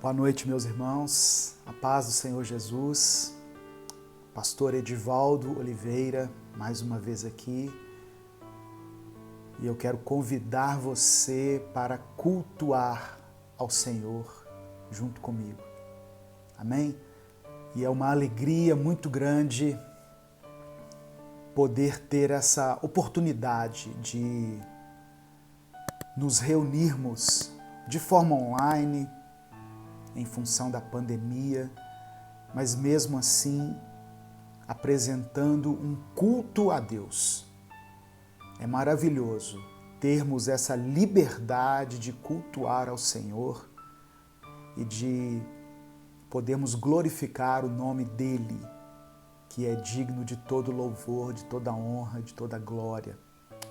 Boa noite, meus irmãos. A paz do Senhor Jesus. Pastor Edivaldo Oliveira, mais uma vez aqui. E eu quero convidar você para cultuar ao Senhor junto comigo. Amém? E é uma alegria muito grande poder ter essa oportunidade de nos reunirmos de forma online, em função da pandemia, mas mesmo assim apresentando um culto a Deus. É maravilhoso termos essa liberdade de cultuar ao Senhor e de podermos glorificar o nome dEle, que é digno de todo louvor, de toda honra, de toda glória.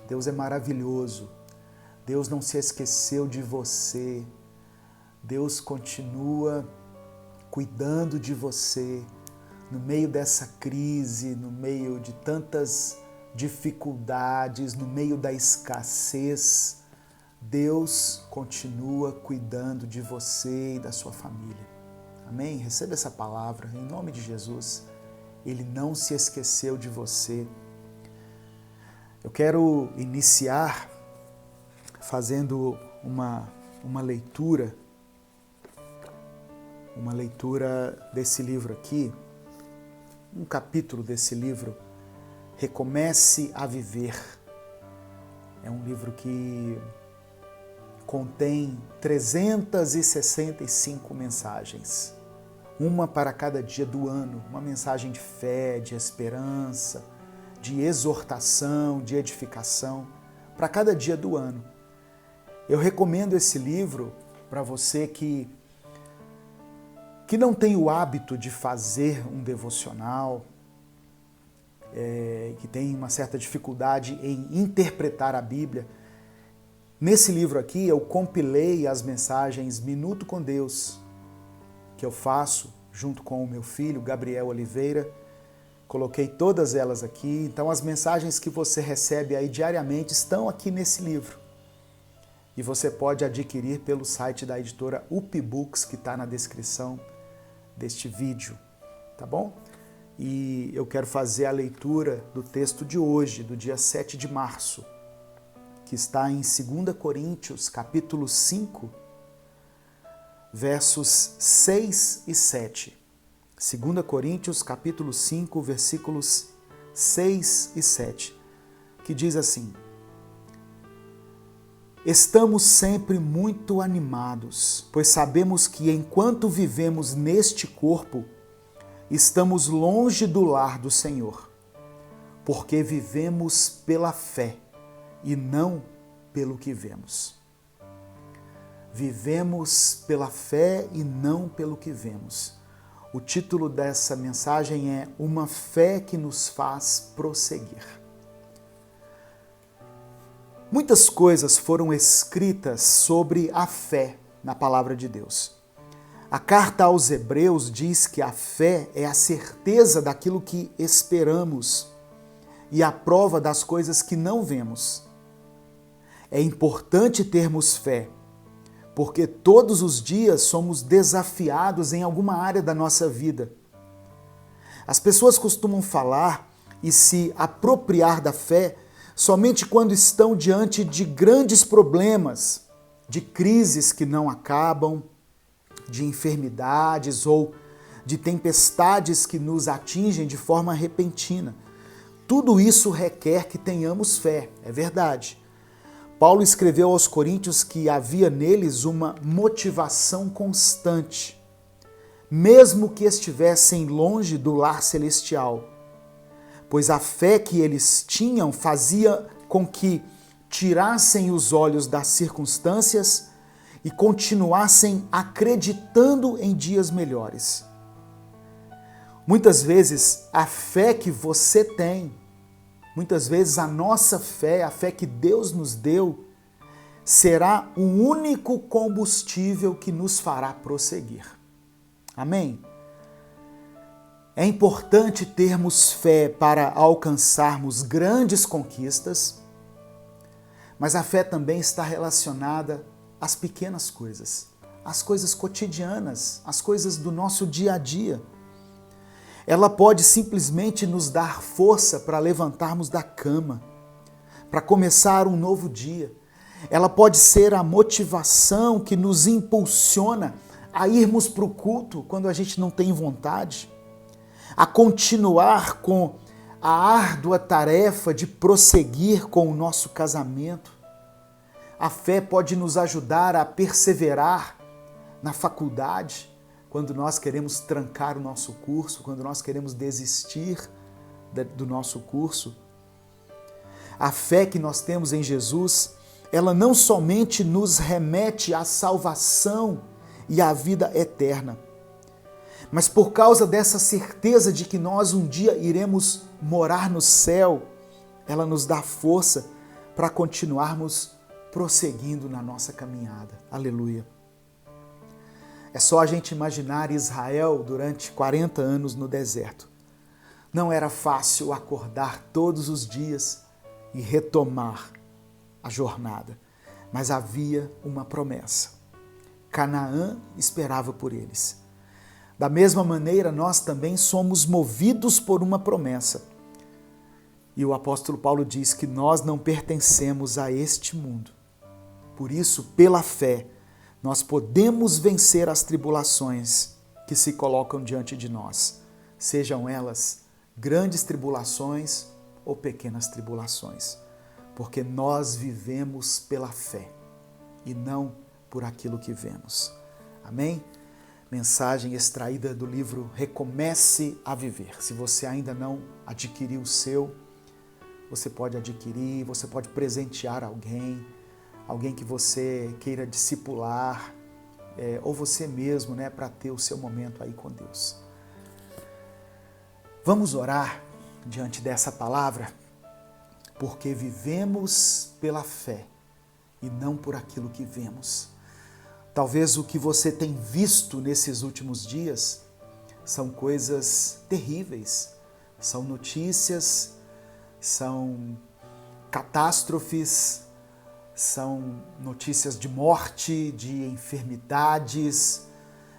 Deus é maravilhoso. Deus não se esqueceu de você. Deus continua cuidando de você no meio dessa crise, no meio de tantas dificuldades, no meio da escassez. Deus continua cuidando de você e da sua família. Amém? Receba essa palavra em nome de Jesus. Ele não se esqueceu de você. Eu quero iniciar fazendo uma leitura desse livro aqui, um capítulo desse livro, Recomece a Viver. É um livro que contém 365 mensagens, uma para cada dia do ano, uma mensagem de fé, de esperança, de exortação, de edificação, para cada dia do ano. Eu recomendo esse livro para você que não tem o hábito de fazer um devocional, que tem uma certa dificuldade em interpretar a Bíblia. Nesse livro aqui eu compilei as mensagens Minuto com Deus, que eu faço junto com o meu filho, Gabriel Oliveira. Coloquei todas elas aqui, então as mensagens que você recebe aí diariamente estão aqui nesse livro. E você pode adquirir pelo site da editora UpBooks, que está na descrição deste vídeo, tá bom? E eu quero fazer a leitura do texto de hoje, do dia 7 de março, que está em 2 Coríntios, capítulo 5, versos 6 e 7. 2 Coríntios, capítulo 5, versículos 6 e 7, que diz assim: Estamos sempre muito animados, pois sabemos que enquanto vivemos neste corpo, estamos longe do lar do Senhor, porque vivemos pela fé e não pelo que vemos. Vivemos pela fé e não pelo que vemos. O título dessa mensagem é Uma Fé que nos faz prosseguir. Muitas coisas foram escritas sobre a fé na palavra de Deus. A carta aos Hebreus diz que a fé é a certeza daquilo que esperamos e a prova das coisas que não vemos. É importante termos fé, porque todos os dias somos desafiados em alguma área da nossa vida. As pessoas costumam falar e se apropriar da fé somente quando estão diante de grandes problemas, de crises que não acabam, de enfermidades ou de tempestades que nos atingem de forma repentina. Tudo isso requer que tenhamos fé, é verdade. Paulo escreveu aos Coríntios que havia neles uma motivação constante, mesmo que estivessem longe do lar celestial, pois a fé que eles tinham fazia com que tirassem os olhos das circunstâncias e continuassem acreditando em dias melhores. Muitas vezes a fé que você tem, muitas vezes a nossa fé, a fé que Deus nos deu, será o único combustível que nos fará prosseguir. Amém? É importante termos fé para alcançarmos grandes conquistas, mas a fé também está relacionada às pequenas coisas, as coisas cotidianas, as coisas do nosso dia a dia. Ela pode simplesmente nos dar força para levantarmos da cama, para começar um novo dia. Ela pode ser a motivação que nos impulsiona a irmos para o culto quando a gente não tem vontade, a continuar com a árdua tarefa de prosseguir com o nosso casamento. A fé pode nos ajudar a perseverar na faculdade, quando nós queremos trancar o nosso curso, quando nós queremos desistir do nosso curso. A fé que nós temos em Jesus, ela não somente nos remete à salvação e à vida eterna, mas por causa dessa certeza de que nós um dia iremos morar no céu, ela nos dá força para continuarmos prosseguindo na nossa caminhada. Aleluia! É só a gente imaginar Israel durante 40 anos no deserto. Não era fácil acordar todos os dias e retomar a jornada, mas havia uma promessa. Canaã esperava por eles. Da mesma maneira, nós também somos movidos por uma promessa. E o apóstolo Paulo diz que nós não pertencemos a este mundo. Por isso, pela fé, nós podemos vencer as tribulações que se colocam diante de nós, sejam elas grandes tribulações ou pequenas tribulações, porque nós vivemos pela fé e não por aquilo que vemos. Amém? Mensagem extraída do livro Recomece a Viver. Se você ainda não adquiriu o seu, você pode adquirir, você pode presentear alguém que você queira discipular, ou você mesmo, para ter o seu momento aí com Deus. Vamos orar diante dessa palavra, porque vivemos pela fé e não por aquilo que vemos. Talvez o que você tem visto nesses últimos dias são coisas terríveis, são notícias, são catástrofes, são notícias de morte, de enfermidades,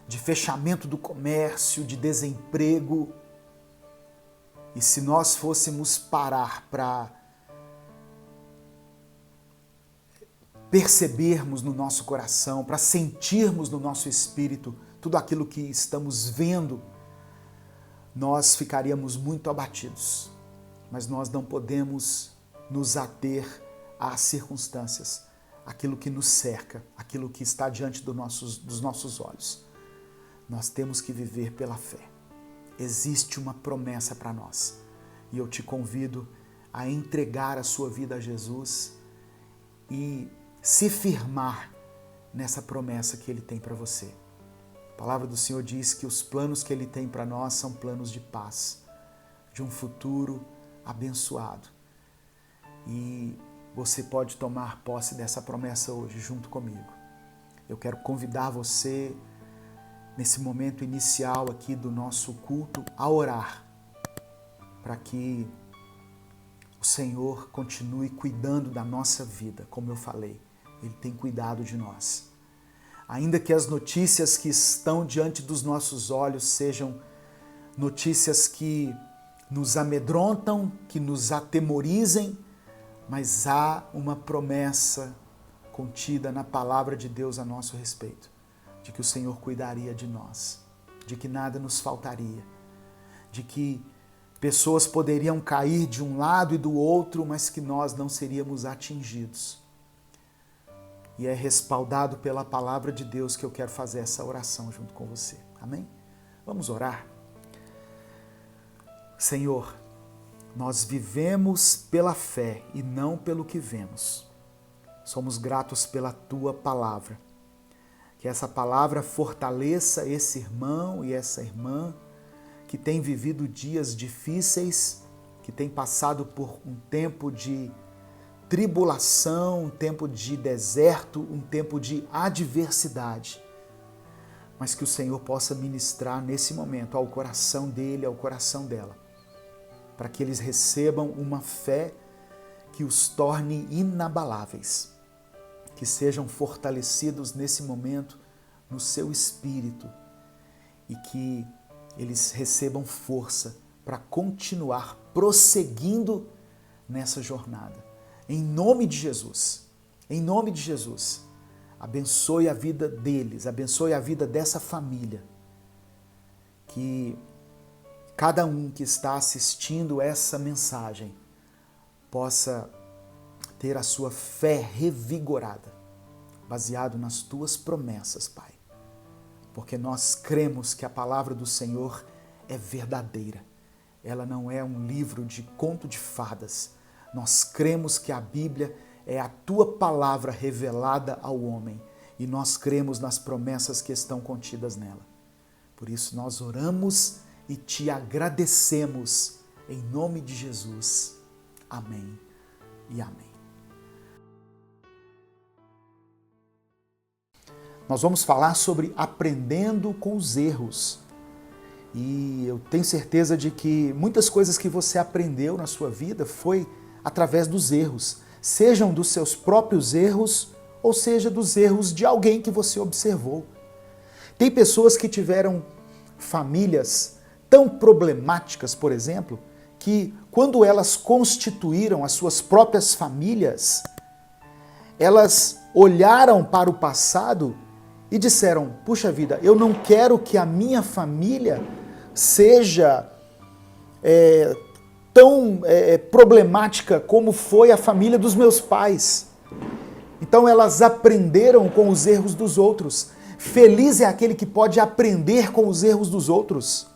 de fechamento do comércio, de desemprego. E se nós fôssemos parar para percebermos no nosso coração, para sentirmos no nosso espírito tudo aquilo que estamos vendo, nós ficaríamos muito abatidos. Mas nós não podemos nos ater às circunstâncias, aquilo que nos cerca, aquilo que está diante dos nossos olhos. Nós temos que viver pela fé. Existe uma promessa para nós e eu te convido a entregar a sua vida a Jesus e se firmar nessa promessa que Ele tem para você. A palavra do Senhor diz que os planos que Ele tem para nós são planos de paz, de um futuro abençoado. E você pode tomar posse dessa promessa hoje junto comigo. Eu quero convidar você, nesse momento inicial aqui do nosso culto, a orar, para que o Senhor continue cuidando da nossa vida, como eu falei. Ele tem cuidado de nós. Ainda que as notícias que estão diante dos nossos olhos sejam notícias que nos amedrontam, que nos atemorizem, mas há uma promessa contida na palavra de Deus a nosso respeito, de que o Senhor cuidaria de nós, de que nada nos faltaria, de que pessoas poderiam cair de um lado e do outro, mas que nós não seríamos atingidos. E é respaldado pela palavra de Deus que eu quero fazer essa oração junto com você. Amém? Vamos orar? Senhor, nós vivemos pela fé e não pelo que vemos. Somos gratos pela Tua palavra. Que essa palavra fortaleça esse irmão e essa irmã que tem vivido dias difíceis, que tem passado por um tempo de tribulação, um tempo de deserto, um tempo de adversidade. Mas que o Senhor possa ministrar nesse momento ao coração dele, ao coração dela, para que eles recebam uma fé que os torne inabaláveis, que sejam fortalecidos nesse momento no seu espírito e que eles recebam força para continuar prosseguindo nessa jornada. Em nome de Jesus, abençoe a vida deles, abençoe a vida dessa família. Que cada um que está assistindo essa mensagem possa ter a sua fé revigorada, baseado nas tuas promessas, Pai. Porque nós cremos que a palavra do Senhor é verdadeira. Ela não é um livro de conto de fadas. Nós cremos que a Bíblia é a tua palavra revelada ao homem e nós cremos nas promessas que estão contidas nela. Por isso nós oramos e te agradecemos em nome de Jesus. Amém e amém. Nós vamos falar sobre aprendendo com os erros. E eu tenho certeza de que muitas coisas que você aprendeu na sua vida foi através dos erros, sejam dos seus próprios erros ou seja dos erros de alguém que você observou. Tem pessoas que tiveram famílias tão problemáticas, por exemplo, que quando elas constituíram as suas próprias famílias, elas olharam para o passado e disseram, puxa vida, eu não quero que a minha família seja tão problemática como foi a família dos meus pais. Então elas aprenderam com os erros dos outros. Feliz é aquele que pode aprender com os erros dos outros.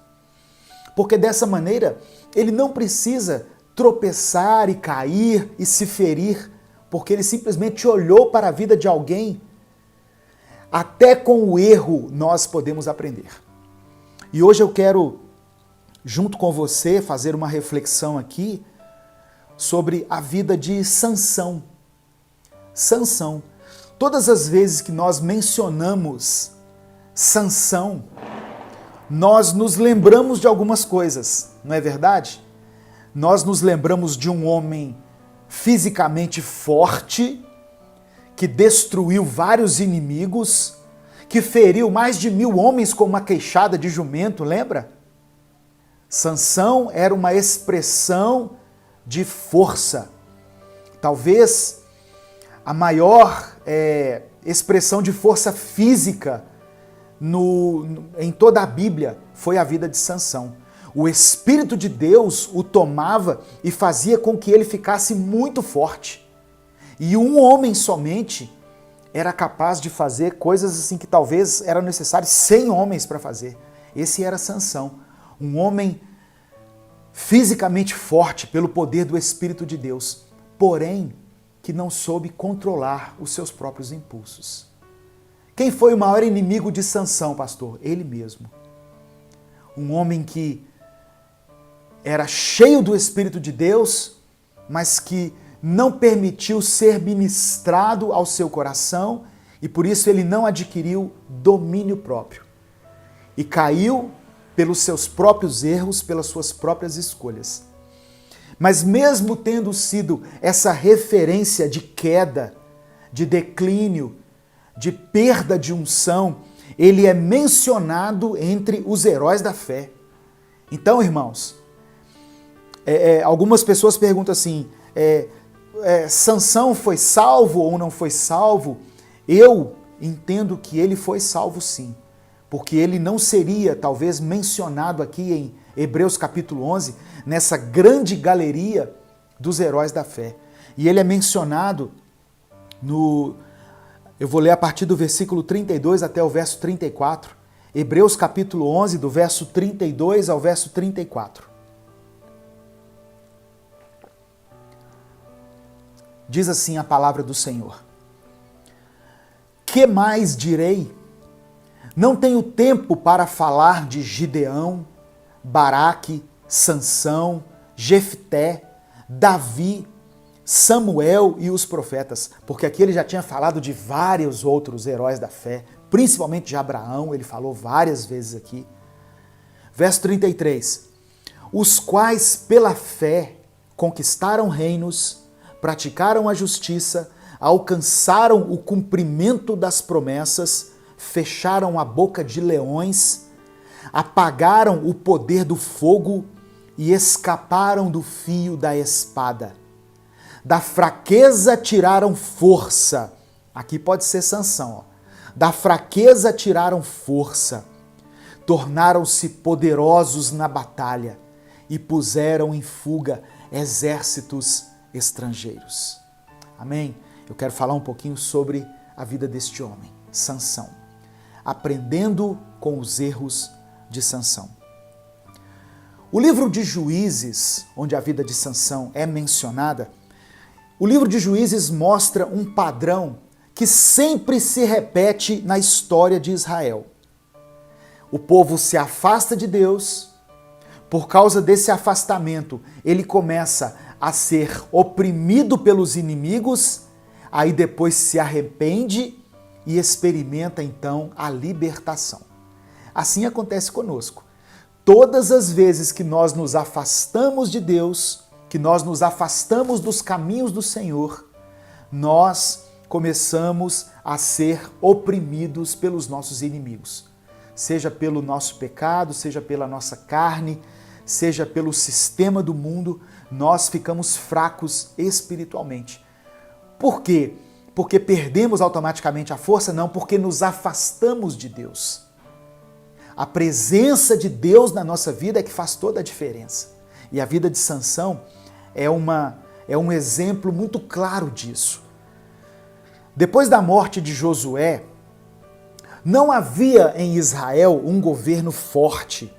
Porque dessa maneira ele não precisa tropeçar e cair e se ferir, porque ele simplesmente olhou para a vida de alguém. Até com o erro nós podemos aprender. E hoje eu quero, junto com você, fazer uma reflexão aqui sobre a vida de Sansão. Sansão. Todas as vezes que nós mencionamos Sansão, nós nos lembramos de algumas coisas, não é verdade? Nós nos lembramos de um homem fisicamente forte, que destruiu vários inimigos, que feriu mais de 1000 homens com uma queixada de jumento, lembra? Sansão era uma expressão de força. Talvez a maior expressão de força física em toda a Bíblia foi a vida de Sansão. O Espírito de Deus o tomava e fazia com que ele ficasse muito forte. E um homem somente era capaz de fazer coisas assim que talvez eram necessários 100 homens para fazer. Esse era Sansão, um homem fisicamente forte pelo poder do Espírito de Deus, porém que não soube controlar os seus próprios impulsos. Quem foi o maior inimigo de Sansão, pastor? Ele mesmo. Um homem que era cheio do Espírito de Deus, mas que não permitiu ser ministrado ao seu coração e por isso ele não adquiriu domínio próprio. E caiu pelos seus próprios erros, pelas suas próprias escolhas. Mas mesmo tendo sido essa referência de queda, de declínio, de perda de unção, ele é mencionado entre os heróis da fé. Então, irmãos, algumas pessoas perguntam assim, Sansão foi salvo ou não foi salvo? Eu entendo que ele foi salvo sim, porque ele não seria talvez mencionado aqui em Hebreus capítulo 11, nessa grande galeria dos heróis da fé. E ele é mencionado eu vou ler a partir do versículo 32 até o verso 34. Hebreus capítulo 11, do verso 32 ao verso 34. Diz assim a palavra do Senhor. Que mais direi? Não tenho tempo para falar de Gideão, Baraque, Sansão, Jefté, Davi, Samuel e os profetas, porque aqui ele já tinha falado de vários outros heróis da fé, principalmente de Abraão, ele falou várias vezes aqui. Verso 33. Os quais pela fé conquistaram reinos, praticaram a justiça, alcançaram o cumprimento das promessas, fecharam a boca de leões, apagaram o poder do fogo e escaparam do fio da espada. Da fraqueza tiraram força. Aqui pode ser Sansão. Da fraqueza tiraram força. Tornaram-se poderosos na batalha e puseram em fuga exércitos estrangeiros. Amém? Eu quero falar um pouquinho sobre a vida deste homem, Sansão. Aprendendo com os erros de Sansão. O livro de Juízes, onde a vida de Sansão é mencionada, o livro de Juízes mostra um padrão que sempre se repete na história de Israel. O povo se afasta de Deus, por causa desse afastamento, ele começa a ser oprimido pelos inimigos, aí depois se arrepende e experimenta então a libertação. Assim acontece conosco. Todas as vezes que nós nos afastamos de Deus, que nós nos afastamos dos caminhos do Senhor, nós começamos a ser oprimidos pelos nossos inimigos. Seja pelo nosso pecado, seja pela nossa carne, seja pelo sistema do mundo, nós ficamos fracos espiritualmente. Por quê? Porque perdemos automaticamente a força? Não, porque nos afastamos de Deus. A presença de Deus na nossa vida é que faz toda a diferença. E a vida de Sansão é um exemplo muito claro disso. Depois da morte de Josué, não havia em Israel um governo forte.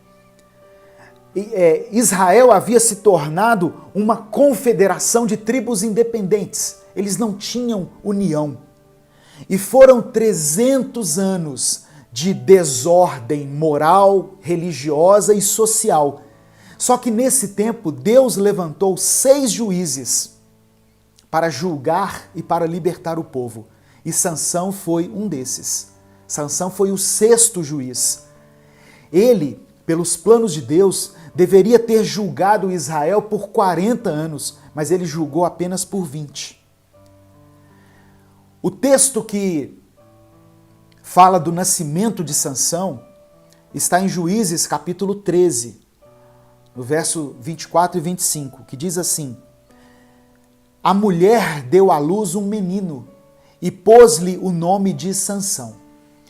Israel havia se tornado uma confederação de tribos independentes. Eles não tinham união. E foram 300 anos de desordem moral, religiosa e social. Só que nesse tempo, Deus levantou 6 juízes para julgar e para libertar o povo. E Sansão foi um desses. Sansão foi o 6º juiz. Ele, pelos planos de Deus, deveria ter julgado Israel por 40 anos, mas ele julgou apenas por 20. O texto que fala do nascimento de Sansão está em Juízes capítulo 13, no verso 24 e 25, que diz assim: A mulher deu à luz um menino e pôs-lhe o nome de Sansão.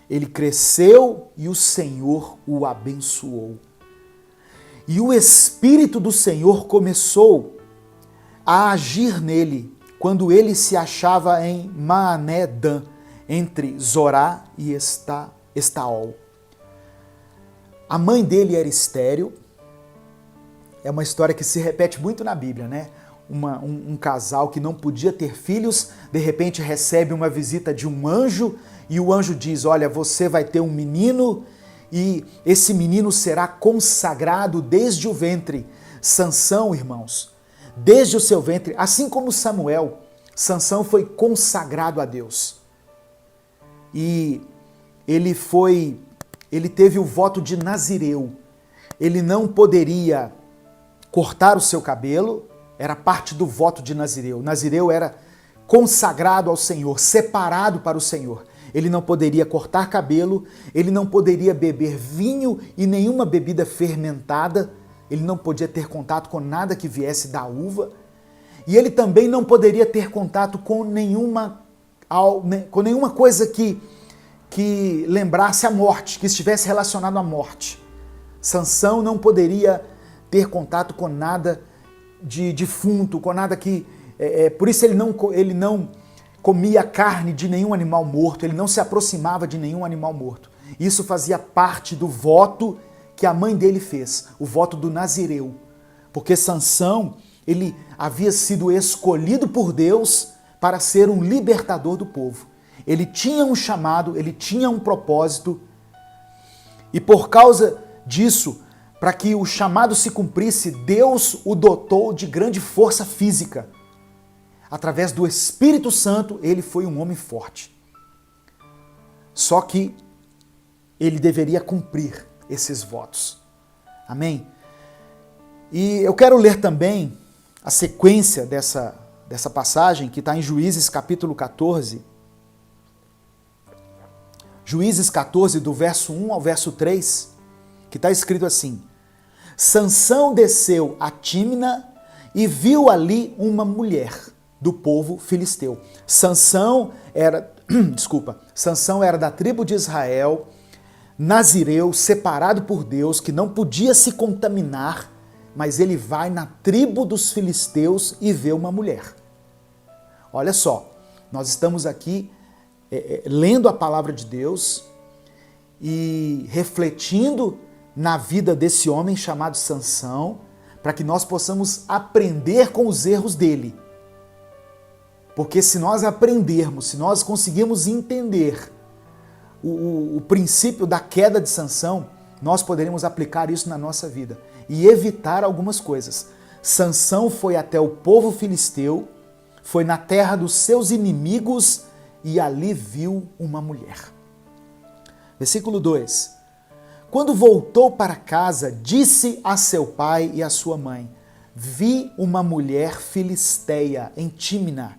Ele cresceu e o Senhor o abençoou. E o Espírito do Senhor começou a agir nele quando ele se achava em Maané-Dan, entre Zorá e Estaol. A mãe dele era estéril. É uma história que se repete muito na Bíblia, né? Um casal que não podia ter filhos, de repente recebe uma visita de um anjo e o anjo diz: olha, você vai ter um menino e esse menino será consagrado desde o ventre. Sansão, irmãos, desde o seu ventre, assim como Samuel, Sansão foi consagrado a Deus. E ele teve o voto de nazireu. Ele não poderia cortar o seu cabelo, era parte do voto de nazireu. Nazireu era consagrado ao Senhor, separado para o Senhor. Ele não poderia cortar cabelo, ele não poderia beber vinho e nenhuma bebida fermentada, ele não podia ter contato com nada que viesse da uva, e ele também não poderia ter contato com nenhuma coisa que lembrasse a morte, que estivesse relacionado à morte. Sansão não poderia ter contato com nada de defunto, com nada que... por isso ele não comia carne de nenhum animal morto, ele não se aproximava de nenhum animal morto. Isso fazia parte do voto que a mãe dele fez, o voto do nazireu. Porque Sansão, ele havia sido escolhido por Deus para ser um libertador do povo. Ele tinha um chamado, ele tinha um propósito, e por causa disso, para que o chamado se cumprisse, Deus o dotou de grande força física. Através do Espírito Santo, ele foi um homem forte. Só que ele deveria cumprir esses votos. Amém? E eu quero ler também a sequência dessa passagem, que está em Juízes capítulo 14. Juízes 14, do verso 1 ao verso 3, que está escrito assim: Sansão desceu a Tímina e viu ali uma mulher do povo filisteu. Sansão era da tribo de Israel, nazireu, separado por Deus, que não podia se contaminar, mas ele vai na tribo dos filisteus e vê uma mulher. Olha só, nós estamos aqui lendo a palavra de Deus e refletindo na vida desse homem chamado Sansão, para que nós possamos aprender com os erros dele. Porque se nós aprendermos, se nós conseguirmos entender o princípio da queda de Sansão, nós poderemos aplicar isso na nossa vida e evitar algumas coisas. Sansão foi até o povo filisteu, foi na terra dos seus inimigos e ali viu uma mulher. Versículo 2. Quando voltou para casa, disse a seu pai e a sua mãe: Vi uma mulher filisteia em Tímina.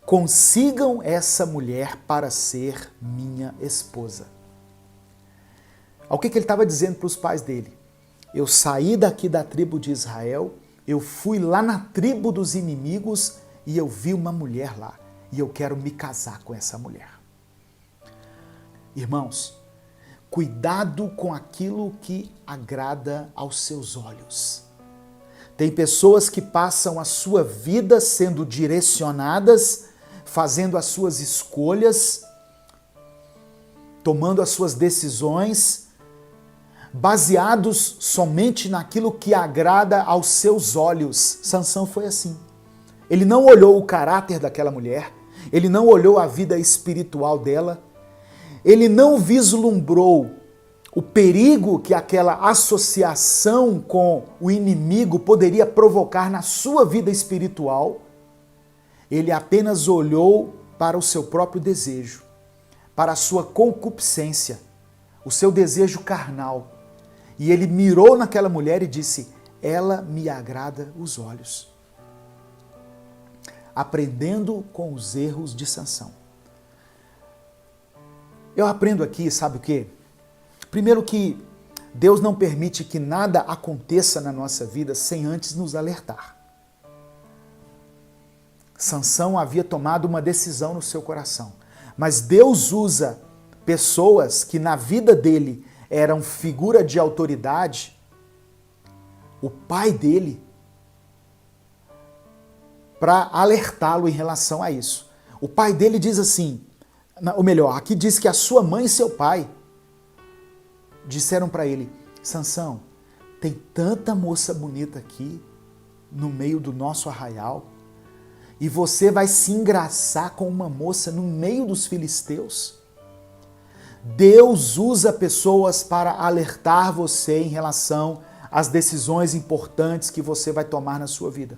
Consigam essa mulher para ser minha esposa. O que ele estava dizendo para os pais dele? Eu saí daqui da tribo de Israel, eu fui lá na tribo dos inimigos e eu vi uma mulher lá. E eu quero me casar com essa mulher. Irmãos, cuidado com aquilo que agrada aos seus olhos. Tem pessoas que passam a sua vida sendo direcionadas, fazendo as suas escolhas, tomando as suas decisões, baseados somente naquilo que agrada aos seus olhos. Sansão foi assim. Ele não olhou o caráter daquela mulher, ele não olhou a vida espiritual dela, ele não vislumbrou o perigo que aquela associação com o inimigo poderia provocar na sua vida espiritual. Ele apenas olhou para o seu próprio desejo, para a sua concupiscência, o seu desejo carnal. E ele mirou naquela mulher e disse: ela me agrada os olhos. Aprendendo com os erros de Sansão. Eu aprendo aqui, sabe o quê? Primeiro que Deus não permite que nada aconteça na nossa vida sem antes nos alertar. Sansão havia tomado uma decisão no seu coração, mas Deus usa pessoas que na vida dele eram figura de autoridade, o pai dele, para alertá-lo em relação a isso. O pai dele diz assim, ou melhor, aqui diz que a sua mãe e seu pai disseram para ele: Sansão, tem tanta moça bonita aqui no meio do nosso arraial e você vai se engraçar com uma moça no meio dos filisteus? Deus usa pessoas para alertar você em relação às decisões importantes que você vai tomar na sua vida.